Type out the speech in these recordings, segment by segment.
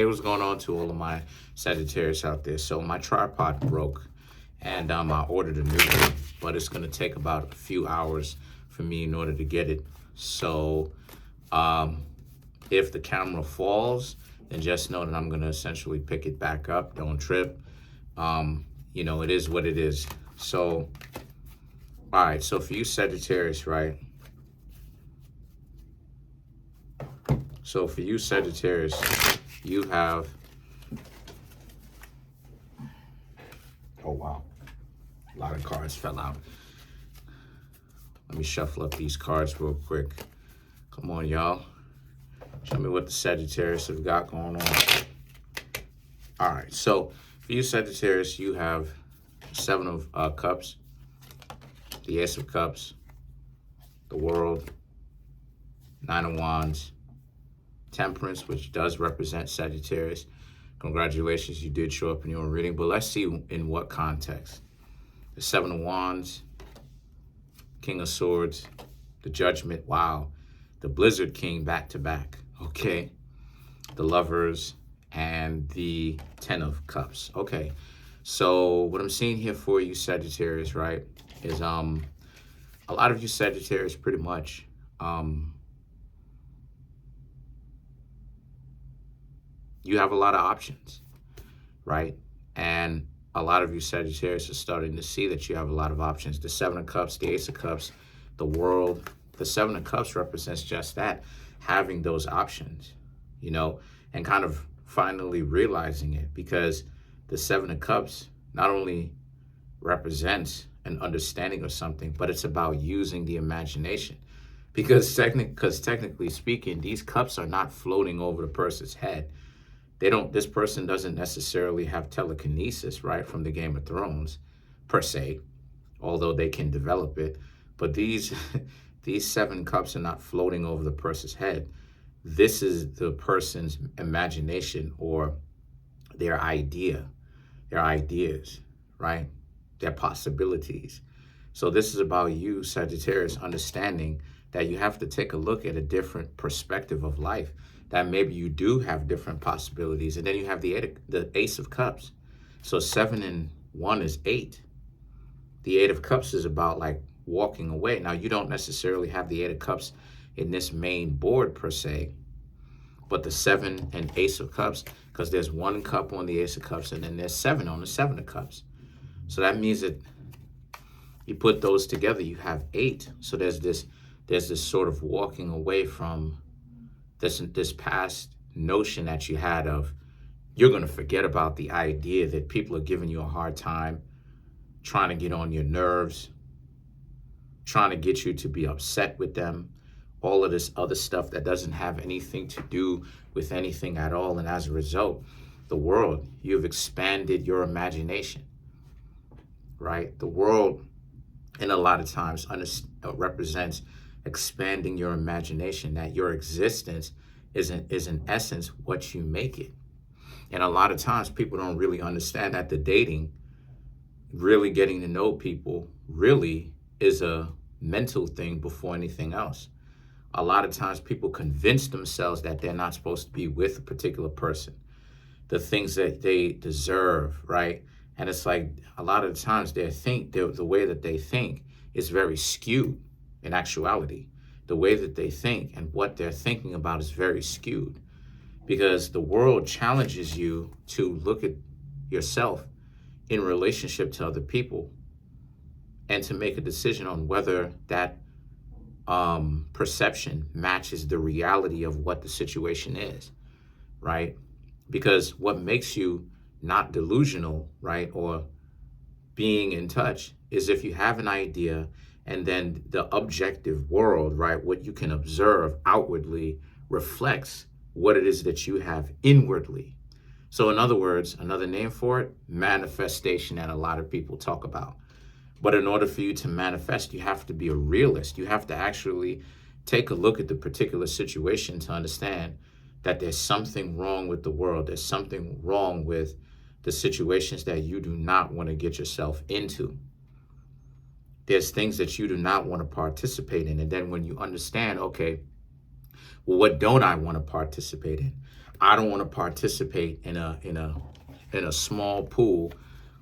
Hey, what's going on to all of my Sagittarius out there? So my tripod broke, and I ordered a new one, but it's going to take about a few hours for me in order to get it. So if the camera falls, then just know that I'm going to essentially pick it back up. Don't trip. It is what it is. So, all right. So for you Sagittarius, right? So for you Sagittarius, you have, oh wow, a lot of cards fell out. Let me shuffle up these cards real quick. Come on, y'all. Show me what the Sagittarius have got going on. All right, so for you Sagittarius, you have Seven of Cups, the Ace of Cups, the World, Nine of Wands, Temperance, which does represent Sagittarius. Congratulations, you did show up in your own reading, but let's see in what context. The Seven of Wands, King of Swords, the Judgment, wow. The Blizzard King back to back, okay. The Lovers, and the Ten of Cups, okay. So what I'm seeing here for you Sagittarius, right, is a lot of you Sagittarius pretty much, you have a lot of options, right? And a lot of you Sagittarius are starting to see that you have a lot of options. The Seven of Cups, the Ace of Cups, the World. The Seven of Cups represents just that, having those options, and kind of finally realizing it, because the Seven of Cups not only represents an understanding of something, but it's about using the imagination. Because technically speaking, these cups are not floating over the person's head. This person doesn't necessarily have telekinesis, right, from the Game of Thrones, per se, although they can develop it. But these Seven Cups are not floating over the person's head. This is the person's imagination, or their ideas, right? Their possibilities. So this is about you, Sagittarius, understanding that you have to take a look at a different perspective of life, that maybe you do have different possibilities. And then you have the Ace of Cups. So 7 and 1 is 8. The Eight of Cups is about like walking away. Now, you don't necessarily have the Eight of Cups in this main board per se, but the 7 and Ace of Cups, because there's 1 cup on the Ace of Cups and then there's 7 on the 7 of Cups. So that means that you put those together, you have 8. So there's this sort of walking away from this past notion that you had of, you're going to forget about the idea that people are giving you a hard time, trying to get on your nerves, trying to get you to be upset with them, all of this other stuff that doesn't have anything to do with anything at all. And as a result, the world, you've expanded your imagination, right? The world, and a lot of times, represents expanding your imagination, that your existence is in essence what you make it. And a lot of times people don't really understand that the dating, really getting to know people, really is a mental thing before anything else. A lot of times people convince themselves that they're not supposed to be with a particular person, the things that they deserve, right? And it's like a lot of the times the way that they think is very skewed. In actuality, the way that they think and what they're thinking about is very skewed, because the world challenges you to look at yourself in relationship to other people and to make a decision on whether that perception matches the reality of what the situation is, right? Because what makes you not delusional, right, or being in touch, is if you have an idea and then the objective world, right, what you can observe outwardly reflects what it is that you have inwardly. So in other words, another name for it, manifestation, that a lot of people talk about. But in order for you to manifest, you have to be a realist. You have to actually take a look at the particular situation to understand that there's something wrong with the world. There's something wrong with the situations that you do not want to get yourself into. There's things that you do not want to participate in. And then when you understand, okay, well, what don't I want to participate in? I don't want to participate in a small pool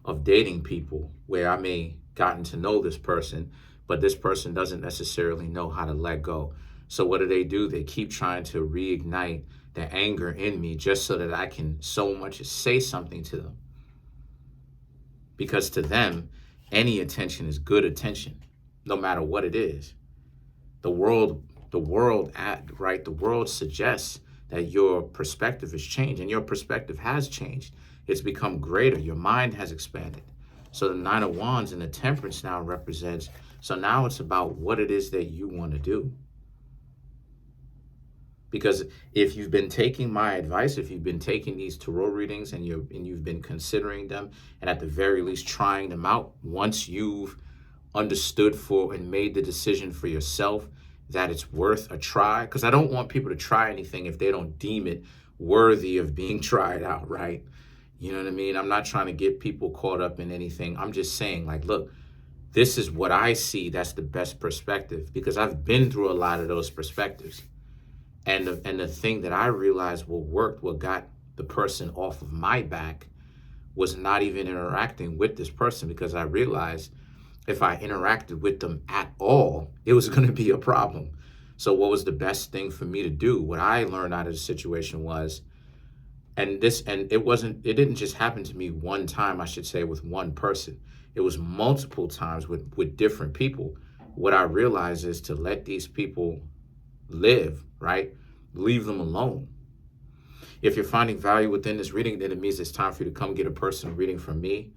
of dating people where I may gotten to know this person, but this person doesn't necessarily know how to let go. So what do? They keep trying to reignite the anger in me just so that I can so much as say something to them. Because to them, any attention is good attention, no matter what it is. The world suggests that your perspective has changed, and your perspective has changed. It's become greater. Your mind has expanded. So the Nine of Wands and the Temperance now represents, so now it's about what it is that you want to do. Because if you've been taking my advice, if you've been taking these tarot readings and you've been considering them, and at the very least trying them out, once you've understood for and made the decision for yourself that it's worth a try, because I don't want people to try anything if they don't deem it worthy of being tried out, right? You know what I mean? I'm not trying to get people caught up in anything. I'm just saying, like, look, this is what I see that's the best perspective, because I've been through a lot of those perspectives. And the thing that I realized what got the person off of my back was not even interacting with this person, because I realized if I interacted with them at all, it was going to be a problem. So what was the best thing for me to do? What I learned out of the situation was, it didn't just happen to me one time, I should say, with one person. It was multiple times with different people. What I realized is to let these people live, right? Leave them alone. If you're finding value within this reading, then it means it's time for you to come get a personal reading from me.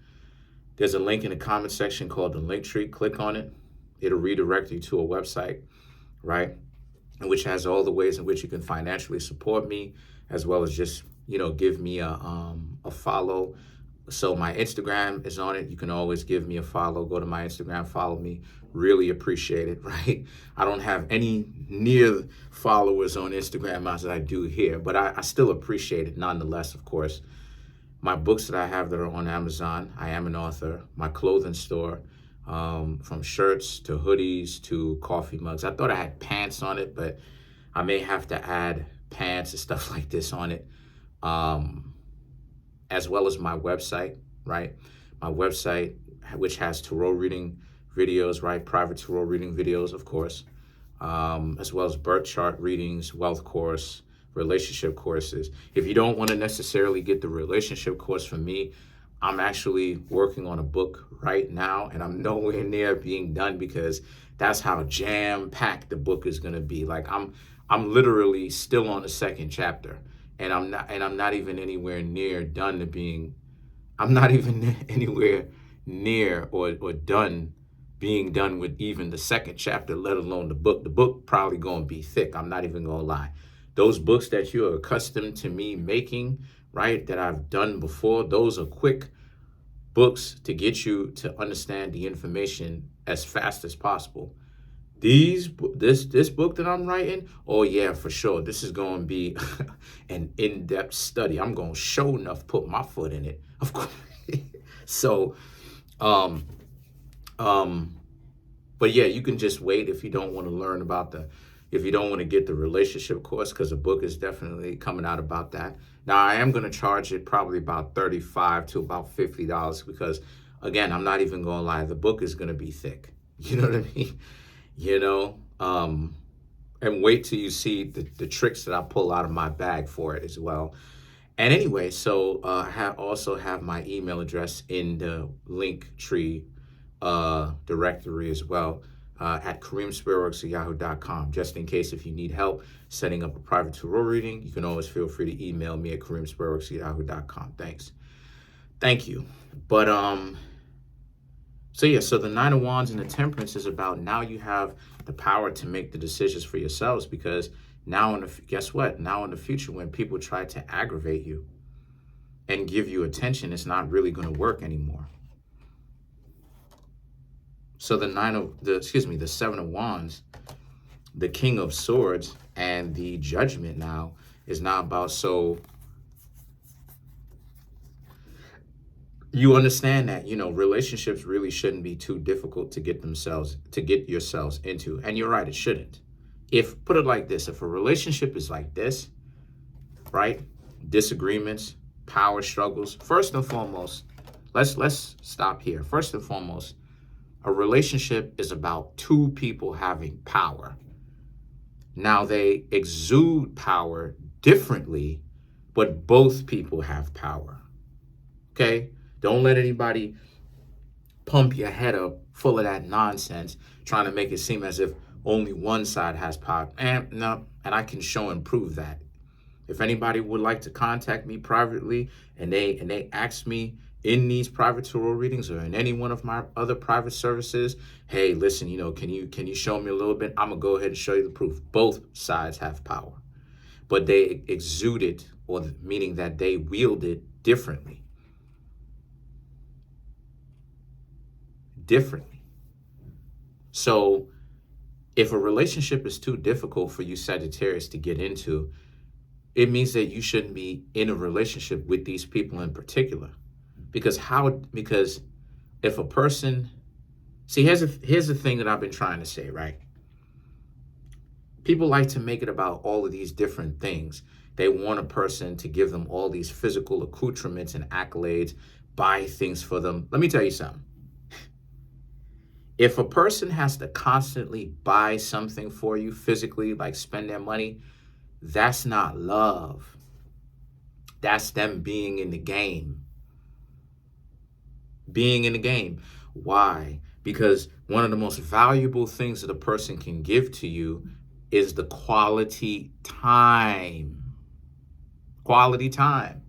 There's a link in the comment section called the link tree. Click on it. It'll redirect you to a website, right? Which has all the ways in which you can financially support me, as well as just, give me a follow. So my Instagram is on it. You can always give me a follow. Go to my Instagram, follow me. Really appreciate it, right? I don't have any near followers on Instagram as I do here, but I still appreciate it nonetheless, of course. My books that I have that are on Amazon, I am an author. My clothing store, from shirts to hoodies to coffee mugs. I thought I had pants on it, but I may have to add pants and stuff like this on it. As well as my website, right? My website, which has tarot reading videos, right? Private tarot reading videos, of course, as well as birth chart readings, wealth course, relationship courses. If you don't want to necessarily get the relationship course from me, I'm actually working on a book right now, and I'm nowhere near being done, because that's how jam-packed the book is going to be. Like I'm literally still on the second chapter. And I'm not even anywhere near done to being, I'm not even anywhere near or done being done with even the second chapter, let alone the book. The book probably going to be thick. I'm not even going to lie. Those books that you're accustomed to me making, right, that I've done before, those are quick books to get you to understand the information as fast as possible. This book that I'm writing, oh yeah, for sure. This is going to be an in-depth study. I'm going to sure enough put my foot in it, of course. So, but yeah, you can just wait if you don't want to learn about if you don't want to get the relationship course, because the book is definitely coming out about that. Now, I am going to charge it probably about $35 to about $50, because again, I'm not even going to lie, the book is going to be thick. You know what I mean? And wait till you see the tricks that I pull out of my bag for it as well. And anyway, so I also have my email address in the link tree directory as well, at Kareemspiritworks@yahoo.com. Just in case if you need help setting up a private tarot reading, you can always feel free to email me at Kareemspiritworks@yahoo.com. Thank you. But so the Nine of Wands and the Temperance is about, now you have the power to make the decisions for yourselves, because now guess what? Now in the future, when people try to aggravate you and give you attention, it's not really going to work anymore. So the Seven of Wands, the King of Swords, and the Judgment now is now about, so you understand that, relationships really shouldn't be too difficult to get yourselves into. And you're right, it shouldn't. Put it like this, if a relationship is like this, right? disagreements, power struggles. First and foremost, let's stop here. First and foremost, a relationship is about two people having power. Now, they exude power differently, but both people have power. Okay? Don't let anybody pump your head up full of that nonsense, trying to make it seem as if only one side has power. And no, and I can show and prove that. If anybody would like to contact me privately and they ask me in these private tarot readings or in any one of my other private services, hey, listen, can you show me a little bit? I'm gonna go ahead and show you the proof. Both sides have power, but they exude it, or meaning that they wield it differently. So if a relationship is too difficult for you Sagittarius to get into, it means that you shouldn't be in a relationship with these people in particular. Because if a person, see, here's the thing that I've been trying to say, right? People like to make it about all of these different things. They want a person to give them all these physical accoutrements and accolades, buy things for them. Let me tell you something. If a person has to constantly buy something for you physically, like spend their money, that's not love. That's them being in the game. Being in the game. Why? Because one of the most valuable things that a person can give to you is the quality time. Quality time.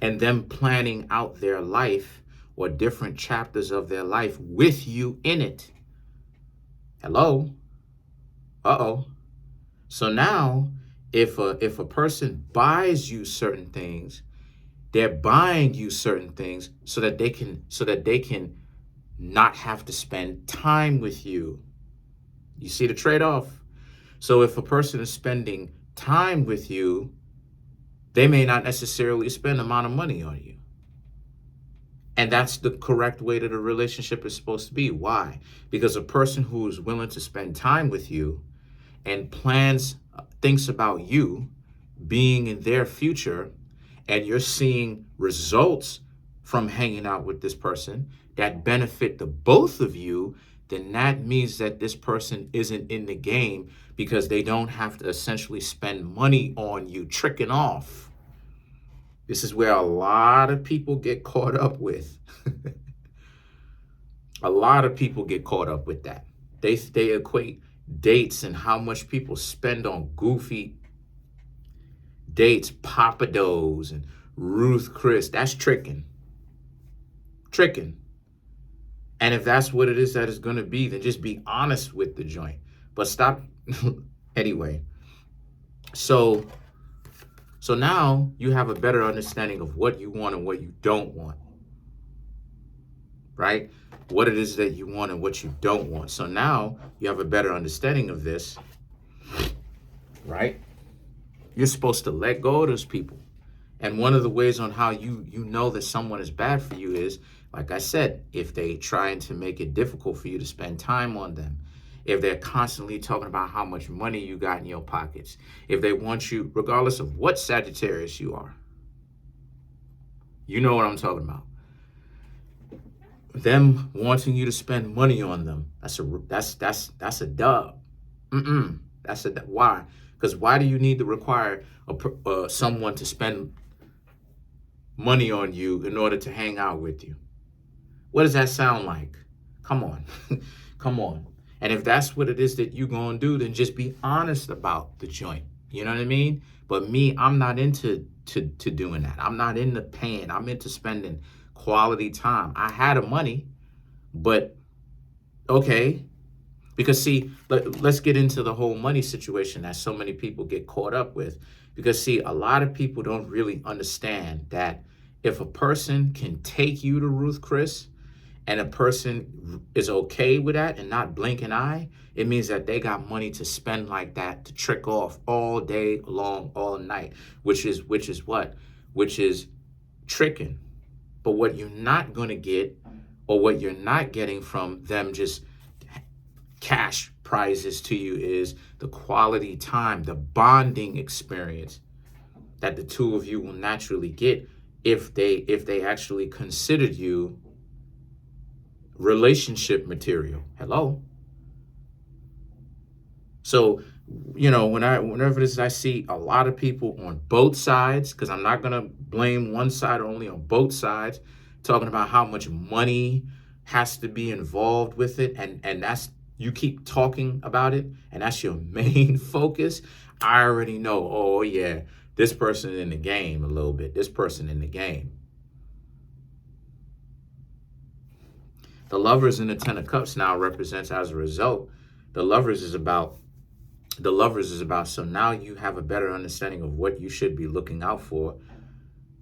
And them planning out their life or different chapters of their life with you in it. Hello? Uh-oh. So now, if a person buys you certain things, they're buying you certain things so that they can not have to spend time with you. You see the trade-off? So if a person is spending time with you, they may not necessarily spend the amount of money on you. And that's the correct way that a relationship is supposed to be. Why? Because a person who is willing to spend time with you and thinks about you being in their future, and you're seeing results from hanging out with this person that benefit the both of you, then that means that this person isn't in the game because they don't have to essentially spend money on you tricking off. This is where a lot of people get caught up with. A lot of people get caught up with that. They equate dates and how much people spend on goofy dates, Papados and Ruth Chris. That's tricking. And if that's what it is that it's going to be, then just be honest with the joint. But stop. Anyway. So now you have a better understanding of what you want and what you don't want. Right? What it is that you want and what you don't want. So now you have a better understanding of this. Right? You're supposed to let go of those people. And one of the ways on how you know that someone is bad for you is, like I said, if they trying to make it difficult for you to spend time on them, if they're constantly talking about how much money you got in your pockets, if they want you, regardless of what Sagittarius you are, you know what I'm talking about. Them wanting you to spend money on them, that's a dub. Why? Because why do you need to require someone to spend money on you in order to hang out with you? What does that sound like? Come on. Come on. And if that's what it is that you're going to do, then just be honest about the joint. You know what I mean? But me, I'm not into doing that. I'm not into paying. I'm into spending quality time. I had the money, but okay. Because see, let's get into the whole money situation that so many people get caught up with. Because see, a lot of people don't really understand that if a person can take you to Ruth Chris and a person is okay with that and not blink an eye, it means that they got money to spend like that to trick off all day long, all night, which is what? Which is tricking. But what you're not going to get, or what you're not getting from them just cash prizes to you is the quality time, the bonding experience that the two of you will naturally get if they actually considered you relationship material. Hello. So, whenever I see a lot of people on both sides, because I'm not gonna blame one side only, on both sides, talking about how much money has to be involved with it, and that's, you keep talking about it, and that's your main focus, I already know, oh yeah, this person in the game a little bit, this person in the game. The Lovers in the Ten of Cups now represents, as a result, the Lovers is about, so now you have a better understanding of what you should be looking out for.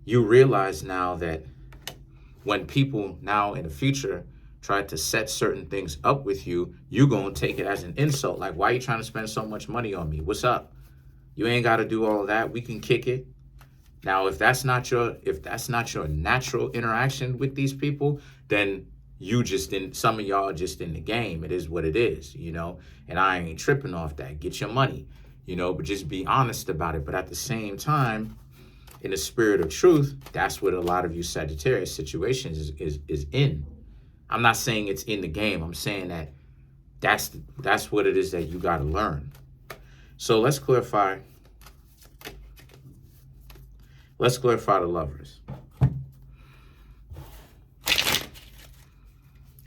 You realize now that when people now in the future try to set certain things up with you, you're going to take it as an insult. Like, why are you trying to spend so much money on me? What's up? You ain't got to do all of that. We can kick it. Now, if that's not your natural interaction with these people, then some of y'all just in the game. It is what it is, and I ain't tripping off that. Get your money, but just be honest about it. But at the same time, in the spirit of truth, that's what a lot of you Sagittarius situations is in. I'm not saying it's in the game. I'm saying that that's what it is that you got to learn. So let's clarify the Lovers.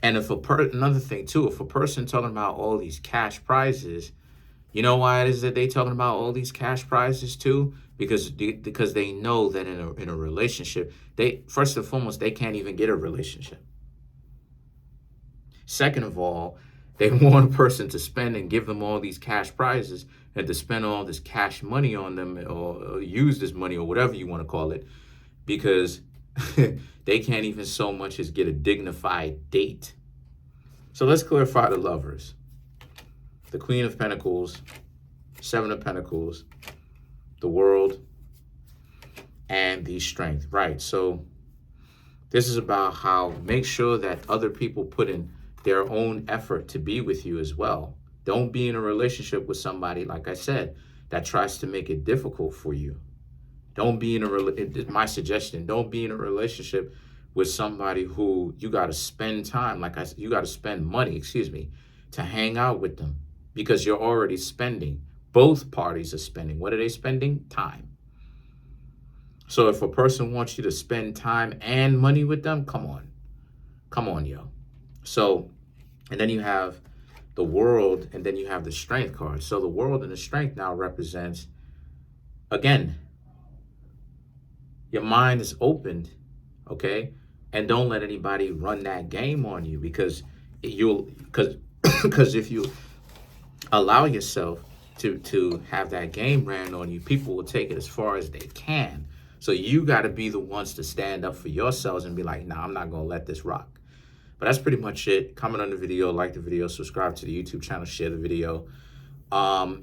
And another thing too, if a person talking about all these cash prizes, you know why it is that they talking about all these cash prizes too? Because they know that in a relationship, they, first and foremost, they can't even get a relationship. Second of all, they want a person to spend and give them all these cash prizes and to spend all this cash money on them, or use this money, or whatever you want to call it, because they can't even so much as get a dignified date. So let's clarify the Lovers. The Queen of Pentacles, Seven of Pentacles, the World, and the Strength. Right, so this is about how make sure that other people put in their own effort to be with you as well. Don't be in a relationship with somebody, like I said, that tries to make it difficult for you. Don't be my suggestion, don't be in a relationship with somebody who you got to spend time, you got to spend money, to hang out with them, because you're already spending. Both parties are spending. What are they spending? Time. So if a person wants you to spend time and money with them, come on, yo. So, and then you have the World, and then you have the Strength card. So the World and the Strength now represents, again, your mind is opened, okay? And don't let anybody run that game on you, because if you allow yourself to have that game ran on you, people will take it as far as they can. So you got to be the ones to stand up for yourselves and be like, nah, I'm not going to let this rock. But that's pretty much it. Comment on the video, like the video, subscribe to the YouTube channel, share the video.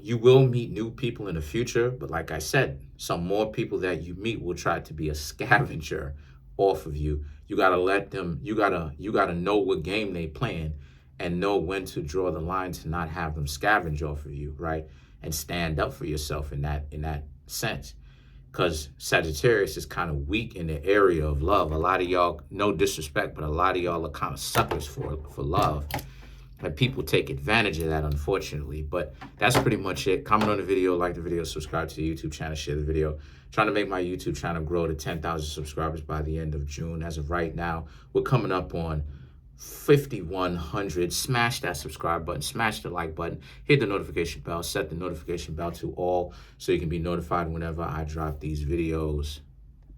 You will meet new people in the future, but like I said, some more people that you meet will try to be a scavenger off of you. You gotta let them, you gotta know what game they playing and know when to draw the line to not have them scavenge off of you, right? And stand up for yourself in that sense. Because Sagittarius is kind of weak in the area of love. A lot of y'all, no disrespect, but a lot of y'all are kind of suckers for love. And people take advantage of that, unfortunately. But that's pretty much it. Comment on the video, like the video, subscribe to the YouTube channel, share the video. Trying to make my YouTube channel grow to 10,000 subscribers by the end of June. As of right now, we're coming up on 5,100. Smash that subscribe button, smash the like button, hit the notification bell, set the notification bell to all so you can be notified whenever I drop these videos.